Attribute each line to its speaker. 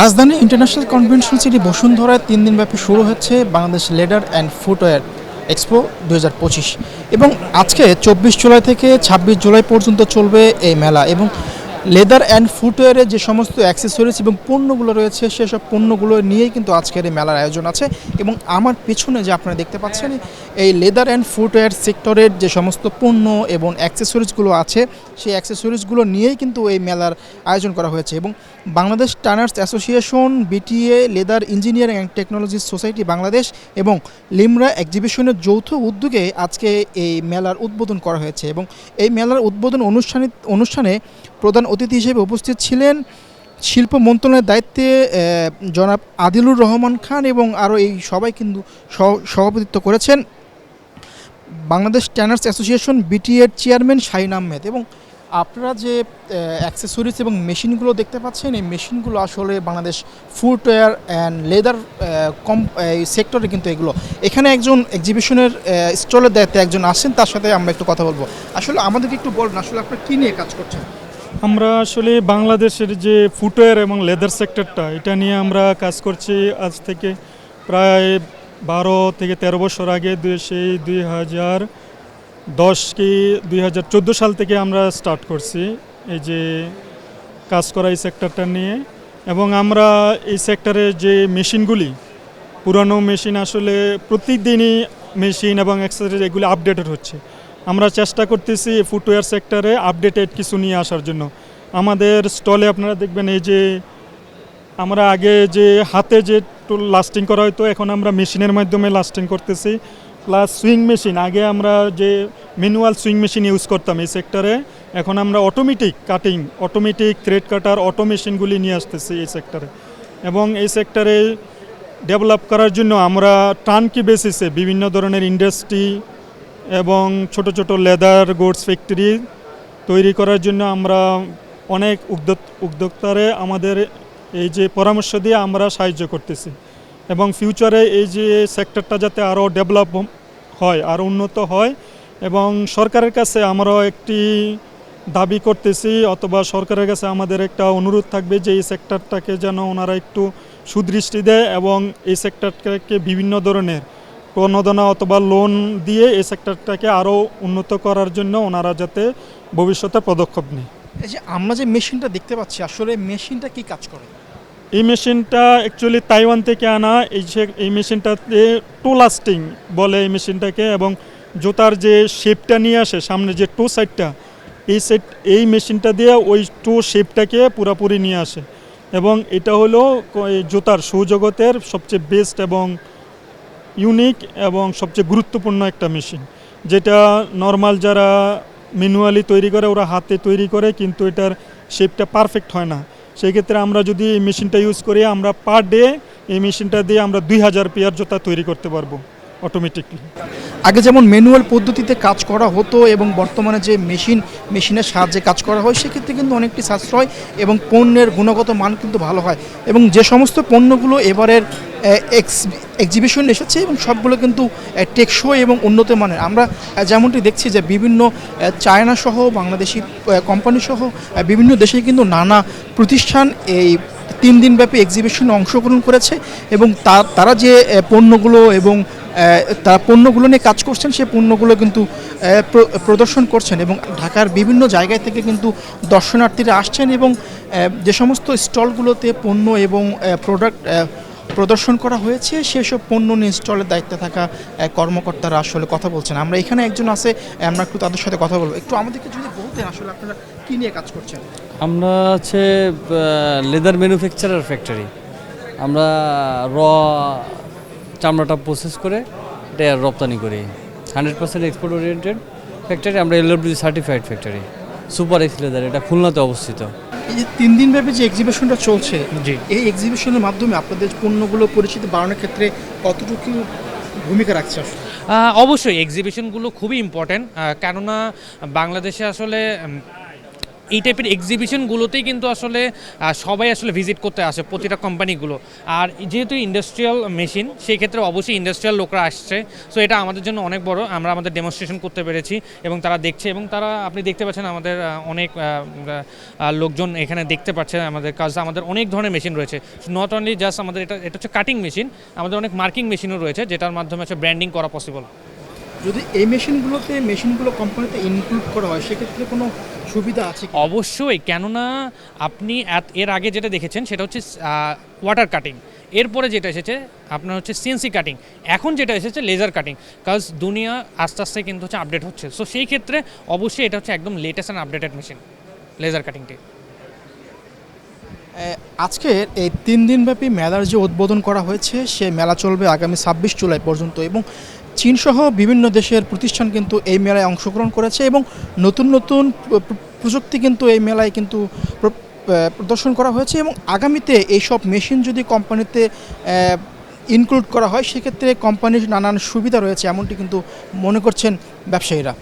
Speaker 1: রাজধানী international convention city বসুন্ধরায় 3 দিনব্যাপী শুরু হচ্ছে Bangladesh leather and footwear expo 2025 এবং আজকে 24 জুলাই থেকে 26 জুলাই পর্যন্ত চলবে এই মেলা। এবং লেদার অ্যান্ড ফুটওয়্যারের যে সমস্ত অ্যাক্সেসরিজ এবং পণ্যগুলো রয়েছে সেসব পণ্যগুলো নিয়েই কিন্তু আজকের এই মেলার আয়োজন আছে। এবং আমার পেছনে যে আপনারা দেখতে পাচ্ছেন এই লেদার অ্যান্ড ফুটওয়্যার সেক্টরের যে সমস্ত পণ্য এবং অ্যাক্সেসরিজগুলো আছে সেই অ্যাক্সেসরিজগুলো নিয়েই কিন্তু এই মেলার আয়োজন করা হয়েছে। এবং Bangladesh tanners association, BTA, leather engineering and technology society Bangladesh এবং লিমরা এক্সিবিশনের যৌথ উদ্যোগে আজকে এই মেলার উদ্বোধন করা হয়েছে। এবং এই মেলার উদ্বোধন অনুষ্ঠানে প্রধান অতিথি হিসেবে উপস্থিত ছিলেন শিল্প মন্ত্রণালয়ের দায়িত্বে জনাব আদিলুর রহমান খান এবং আরও এই সবাই কিন্তু সভাপতিত্ব করেছেন বাংলাদেশ ট্যানার্স অ্যাসোসিয়েশন বিটিএর চেয়ারম্যান শাহিন আহমেদ। এবং আপনারা যে অ্যাক্সেসরিজ এবং মেশিনগুলো দেখতে পাচ্ছেন এই মেশিনগুলো আসলে বাংলাদেশ ফুটওয়্যার অ্যান্ড লেদার সেক্টরে কিন্তু এগুলো। এখানে একজন এক্সিবিশনের স্টলের দায়িত্বে একজন আসছেন, তার সাথে আমরা একটু কথা বলবো। আসলে আমাদেরকে একটু বলুন আসলে আপনারা কী নিয়ে কাজ করছেন?
Speaker 2: আমরা আসলে বাংলাদেশের যে ফুটওয়্যার এবং লেদার সেক্টরটা এটা নিয়ে আমরা কাজ করছি আজ থেকে প্রায় 12 থেকে 13 বছর আগে। সেই 2010 কি 2014 সাল থেকে আমরা স্টার্ট করছি এই যে কাজ করা এই সেক্টরটা নিয়ে। এবং আমরা এই সেক্টরে যে মেশিনগুলি, পুরানো মেশিন আসলে প্রতিদিনই মেশিন এবং অ্যাক্সেসরিজ এগুলি আপডেটেড হচ্ছে। আমরা চেষ্টা করতেছি ফুটওয়্যার সেক্টরে আপডেটেড কিছু নিয়ে আসার জন্য। আমাদের স্টলে আপনারা দেখবেন এই যে আমরা আগে যে হাতে যে টুল লাস্টিং করা হতো এখন আমরা মেশিনের মাধ্যমে লাস্টিং করতেছি। প্লাস সুইং মেশিন, আগে আমরা যে ম্যানুয়াল সুইং মেশিন ইউজ করতাম এই সেক্টরে, এখন আমরা অটোমেটিক কাটিং, অটোমেটিক থ্রেড কাটার, অটো মেশিনগুলি নিয়ে আসতেছি এই সেক্টরে। এবং এই সেক্টরে ডেভেলপ করার জন্য আমরা টার্নকি বেসিসে বিভিন্ন ধরনের ইন্ডাস্ট্রি এবং ছোট ছোট লেদার গুডস ফ্যাক্টরি তৈরি করার জন্য আমরা অনেক উদ্যোক্তারে আমাদের এই যে পরামর্শ দিয়ে আমরা সাহায্য করতেছি। এবং ফিউচারে এই যে সেক্টরটা যাতে আরও ডেভেলপ হয়, আরও উন্নত হয়, এবং সরকারের কাছে আমরাও একটি দাবি করতেছি অথবা সরকারের কাছে আমাদের একটা অনুরোধ থাকবে যে এই সেক্টরটাকে যেন ওনারা একটু সুদৃষ্টি দেয় এবং এই সেক্টরটাকে বিভিন্ন ধরনের প্রণোদনা অথবা লোন দিয়ে এই সেক্টরটাকে আরও উন্নত করার জন্য ওনারা যাতে ভবিষ্যতে পদক্ষেপ নেয়।
Speaker 1: এই যে আমরা যে মেশিনটা দেখতে পাচ্ছি আসলে মেশিনটা কি কাজ করে?
Speaker 2: এই মেশিনটা অ্যাকচুয়ালি তাইওয়ান থেকে আনা। এই মেশিনটাতে টো লাস্টিং বলে এই মেশিনটাকে, এবং জুতার যে শেপটা নিয়ে আসে সামনে যে টো সাইডটা, এই মেশিনটা দিয়ে ওই টো শেপটাকে পুরোপুরি নিয়ে আসে। এবং এটা হলো জুতার সৌজগতের সবচেয়ে বেস্ট এবং ইউনিক এবং সবচেয়ে গুরুত্বপূর্ণ একটা মেশিন, যেটা নর্মাল যারা ম্যানুয়ালি তৈরি করে ওরা হাতে তৈরি করে কিন্তু এটার শেপটা পারফেক্ট হয় না। সেই ক্ষেত্রে আমরা যদি এই মেশিনটা ইউজ করি আমরা পার ডে এই মেশিনটা দিয়ে আমরা 2000 পেয়ার জুতা তৈরি করতে পারবো অটোমেটিকলি।
Speaker 1: আগে যেমন ম্যানুয়াল পদ্ধতিতে কাজ করা হতো এবং বর্তমানে যে মেশিনের সাহায্যে কাজ করা হয় সেক্ষেত্রে কিন্তু অনেকটি সাশ্রয় এবং পণ্যের গুণগত মান কিন্তু ভালো হয়। এবং যে সমস্ত পণ্যগুলো এবারের এক্সিবিশন এসেছে এবং সবগুলো কিন্তু টেকসই এবং উন্নত মানের। আমরা যেমনটি দেখছি যে বিভিন্ন চায়না সহ বাংলাদেশি কোম্পানি সহ বিভিন্ন দেশে কিন্তু নানা প্রতিষ্ঠান এই 3 দিনব্যাপী এক্সিবিশনে অংশগ্রহণ করেছে এবং তারা যে পণ্যগুলো এবং তারা পণ্যগুলো নিয়ে কাজ করছেন সেই পণ্যগুলো কিন্তু প্রদর্শন করছেন। এবং ঢাকার বিভিন্ন জায়গায় থেকে কিন্তু দর্শনার্থীরা আসছেন এবং যে সমস্ত স্টলগুলোতে পণ্য এবং প্রোডাক্ট প্রদর্শন করা হয়েছে সেসব পণ্য নিয়ে স্টলের দায়িত্বে থাকা কর্মকর্তারা আসলে কথা বলছেন। আমরা এখানে একজন আছে, আমরা একটু তাদের সাথে কথা বলবো। একটু আমাদেরকে যদি বলতেন আসলে আপনারা কী নিয়ে কাজ করছেন?
Speaker 3: আমরা হচ্ছে লেদার ম্যানুফ্যাকচারার ফ্যাক্টরি। আমরা চামড়াটা প্রসেস করে এটা রপ্তানি করি। 100% এক্সপোর্ট ওরিয়েন্টেড ফ্যাক্টরি। আমরা LWG certified factory. Super x leather, এটা খুলনাতে অবস্থিত।
Speaker 1: এই যে 3 দিনব্যাপী যে এক্সিবিশনটা চলছে,
Speaker 3: জি,
Speaker 1: এই এক্সিবিশনের মাধ্যমে আপনাদের পণ্যগুলো পরিচিতি বাড়ানোর ক্ষেত্রে কতটুকু ভূমিকা রাখছে?
Speaker 4: অবশ্যই এক্সিবিশনগুলো খুবই ইম্পর্ট্যান্ট, কেননা বাংলাদেশে আসলে এই টাইপের এক্সিবিশনগুলোতেই কিন্তু আসলে সবাই আসলে ভিজিট করতে আসে, প্রতিটা কোম্পানিগুলো। আর যেহেতু ইন্ডাস্ট্রিয়াল মেশিন, সেই ক্ষেত্রে অবশ্যই ইন্ডাস্ট্রিয়াল লোকরা আসছে। সো এটা আমাদের জন্য অনেক বড়, আমরা আমাদের ডেমনস্ট্রেশন করতে পেরেছি এবং তারা দেখছে, এবং তারা আপনি দেখতে পাচ্ছেন আমাদের অনেক লোকজন এখানে দেখতে পাচ্ছে আমাদের কাজ। আমাদের অনেক ধরনের মেশিন রয়েছে, নট অনলি জাস্ট আমাদের এটা হচ্ছে কাটিং মেশিন, আমাদের অনেক মার্কিং মেশিনও রয়েছে যেটার মাধ্যমে হচ্ছে ব্র্যান্ডিং করা পসিবল।
Speaker 1: যদি এই মেশিনগুলো কোম্পানিতে ইনক্লুড করা হয় সেক্ষেত্রে কোনো সুবিধা আছে কি?
Speaker 4: অবশ্যই, কেননা আপনি এর আগে যেটা দেখেছেন সেটা হচ্ছে ওয়াটার কাটিং, এরপরে যেটা এসেছে আপনার হচ্ছে সিএনসি কাটিং, এখন যেটা এসেছে লেজার কাটিং। কাজ দুনিয়া আস্তে আস্তে কিন্তু হচ্ছে আপডেট হচ্ছে। সো সেই ক্ষেত্রে অবশ্যই এটা হচ্ছে একদম latest and updated machine, laser কাটিংটি।
Speaker 1: আজকের এই 3 দিনব্যাপী মেলার যে উদ্বোধন করা হয়েছে, সেই মেলা চলবে আগামী 26 জুলাই পর্যন্ত এবং চীনসহ বিভিন্ন দেশের প্রতিষ্ঠান কিন্তু এই মেলায় অংশগ্রহণ করেছে এবং নতুন নতুন প্রযুক্তি কিন্তু এই মেলায় কিন্তু প্রদর্শন করা হয়েছে এবং আগামীতে এইসব মেশিন যদি কোম্পানিতে ইনক্লুড করা হয় সেক্ষেত্রে কোম্পানির নানান সুবিধা রয়েছে, এমনটি কিন্তু মনে করছেন ব্যবসায়ীরা।